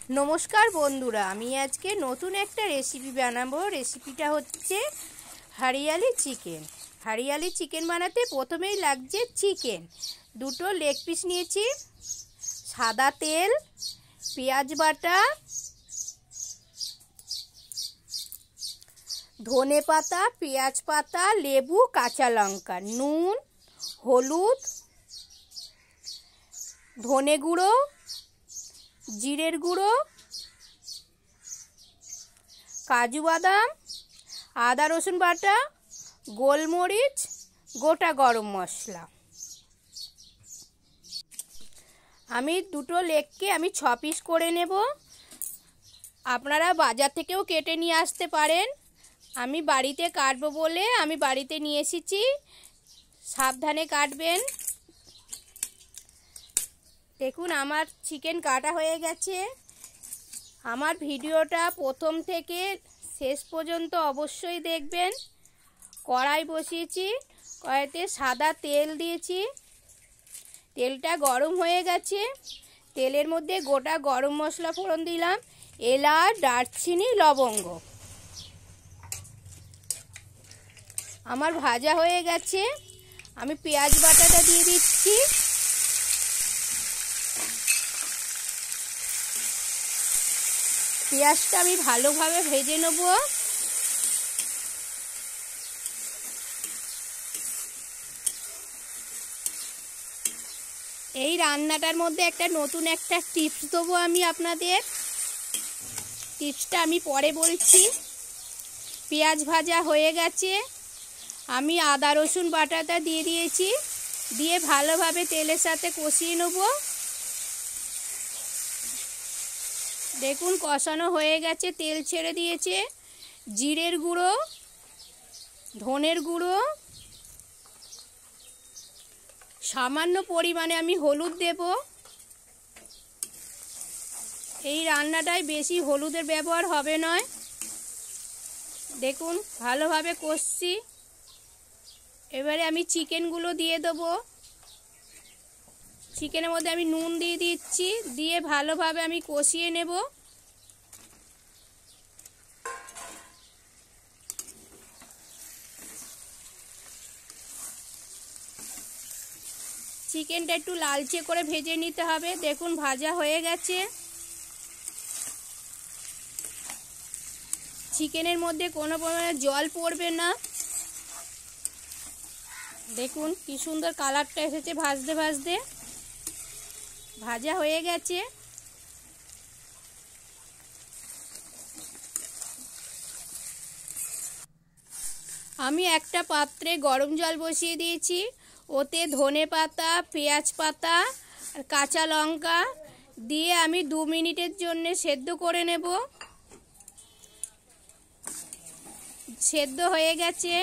নমস্কার বন্ধুরা, আমি আজকে নতুন একটা রেসিপি বানাবো। রেসিপিটা হচ্ছে হরিয়ালি চিকেন। হরিয়ালি চিকেন বানাতে প্রথমেই লাগছে চিকেন। দুটো লেগ পিস নিয়েছি, সাদা তেল, পেঁয়াজ বাটা, ধনে পাতা, পেঁয়াজ পাতা, লেবু, কাঁচা লঙ্কা, নুন, হলুদ, ধনে গুঁড়ো, জিরের গুঁড়ো, কাজু বাদাম, আদা রসুন বাটা, গোলমরিচ, গোটা গরম মশলা। আমি দুটো লেগকে 6 পিস করে নেব। আপনারা বাজার থেকেও কেটে নিয়ে আসতে পারেন। আমি বাড়িতে কাটবো বলে আমি বাড়িতে নিয়ে এসেছি। সাবধানে কাটবেন। দেখুন আমার চিকেন কাটা হয়ে গেছে। আমার ভিডিওটা প্রথম থেকে শেষ পর্যন্ত অবশ্যই দেখবেন। কড়াই বসিয়েছি, কড়াইতে সাদা তেল দিয়েছি। তেলটা গরম হয়ে গেছে। তেলের মধ্যে গোটা গরম মশলা ফোড়ন দিলাম, এলাচ, দারচিনি, লবঙ্গ। আমার ভাজা হয়ে গেছে। আমি পেঁয়াজ বাটাটা দিয়ে দিচ্ছি। পেঁয়াজটা আমি ভালোভাবে ভেজে নেব। এই রান্নাটার মধ্যে নতুন একটা টিপস দেবো আমি আপনাদের। টিপসটা আমি পরে বলছি। পেঁয়াজ ভাজা হয়ে গেছে। আমি আদা রসুন বাটাটা দিয়ে দিয়েছি। দিয়ে ভালোভাবে তেলের সাথে কষিয়ে নেব। দেখুন কষানো হয়ে গেছে, তেল ছেড়ে দিয়েছে। জিরের গুঁড়ো, ধনের গুঁড়ো, সামান্য পরিমাণে আমি হলুদ দেব। এই রান্নাটায় বেশি হলুদের ব্যবহার হবে নয়। দেখুন ভালোভাবে কষছি। এবারে আমি চিকেনগুলো দিয়ে দেবো। চিকেনের মধ্যে আমি নুন দিয়ে দিচ্ছি। দিয়ে ভালোভাবে আমি কষিয়ে নেব। চিকেনটা একটু লালচে করে ভেজে নিতে হবে। দেখুন ভাজা হয়ে গেছে। চিকেনের মধ্যে কোনো পরিমাণে জল পড়বে না। দেখুন কি সুন্দর কালারটা এসেছে ভাজতে ভাজতে। ভাজা হয়ে গেছে। আমি একটা পাত্রে গরম জল বসিয়ে দিয়েছি। ওতে ধনে পাতা, পেঁয়াজ পাতা আর কাঁচা লঙ্কা দিয়ে আমি 2 মিনিটের জন্য সেদ্ধ করে নেব। সেদ্ধ হয়ে গেছে।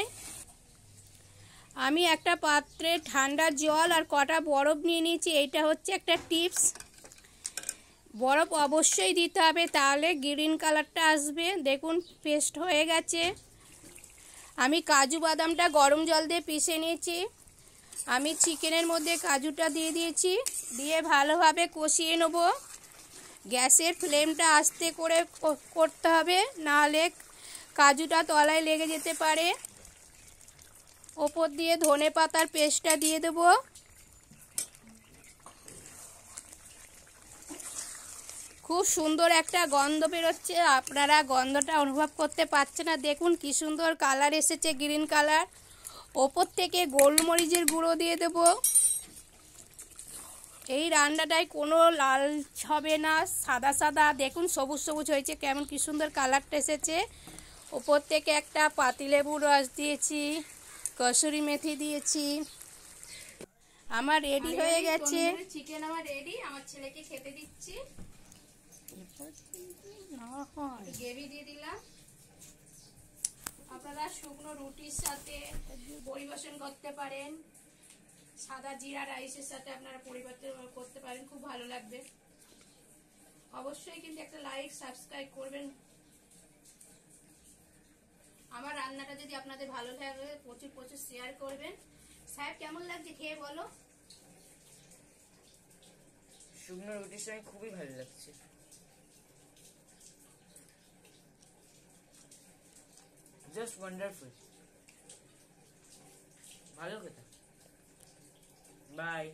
আমি একটা পাত্রে ঠান্ডা জল আর কটা বরফ নিয়ে নিয়েছি। এইটা হচ্ছে একটা টিপস। বরফ অবশ্যই দিতে হবে, তাহলে গ্রিন কালারটা আসবে। দেখুন পেস্ট হয়ে গেছে। আমি কাজু বাদামটা গরম জল দিয়ে পিষে নিয়েছি। আমি চিকেনের মধ্যে কাজুটা দিয়ে দিয়েছি। দিয়ে ভালোভাবে কষিয়ে নেব। গ্যাসের ফ্লেমটা আস্তে করে করতে হবে, নাহলে কাজুটা তলায় লেগে যেতে পারে। ওপর দিয়ে ধনে পাতার পেস্টটা দিয়ে দেব। খুব সুন্দর একটা গন্ধ বেরোচ্ছে। আপনারা গন্ধটা অনুভব করতে পারছেন না? দেখুন কি সুন্দর কালার এসেছে, গ্রিন কালার। ওপর থেকে গোলমরিচের গুঁড়ো দিয়ে দেব। এই রান্নাটায় কোনো লাল হবে না, সাদা সাদা। দেখুন সবুজ সবুজ হয়েছে, কেমন কি সুন্দর কালারটা এসেছে। ওপর থেকে একটা পাতিলেবুর রস দিয়েছি, কসুরি মেথি দিয়েছি। আমার রেডি হয়ে গেছে চিকেন। আমার রেডি। আমার ছেলেকে খেতে দিচ্ছি। গ্রেভি দিয়ে দিলাম। আপনারা শুকনো রুটির সাথে পরিবেশন করতে পারেন। সাদা জিরা রাইসের সাথে আপনারা পরিবর্তন করতে পারেন, খুব ভালো লাগবে। অবশ্যই কিন্তু একটা লাইক, সাবস্ক্রাইব করবেন। আমার রান্নাটা যদি আপনাদের ভালো লাগে প্রচুর প্রচুর শেয়ার করবেন। সাহেব কেমন লাগছে খেয়ে বলো? শুকনো রুটির সঙ্গে খুবই ভালো লাগছে। জাস্ট ওয়ান্ডারফুল, ভালো খেতে। বাই।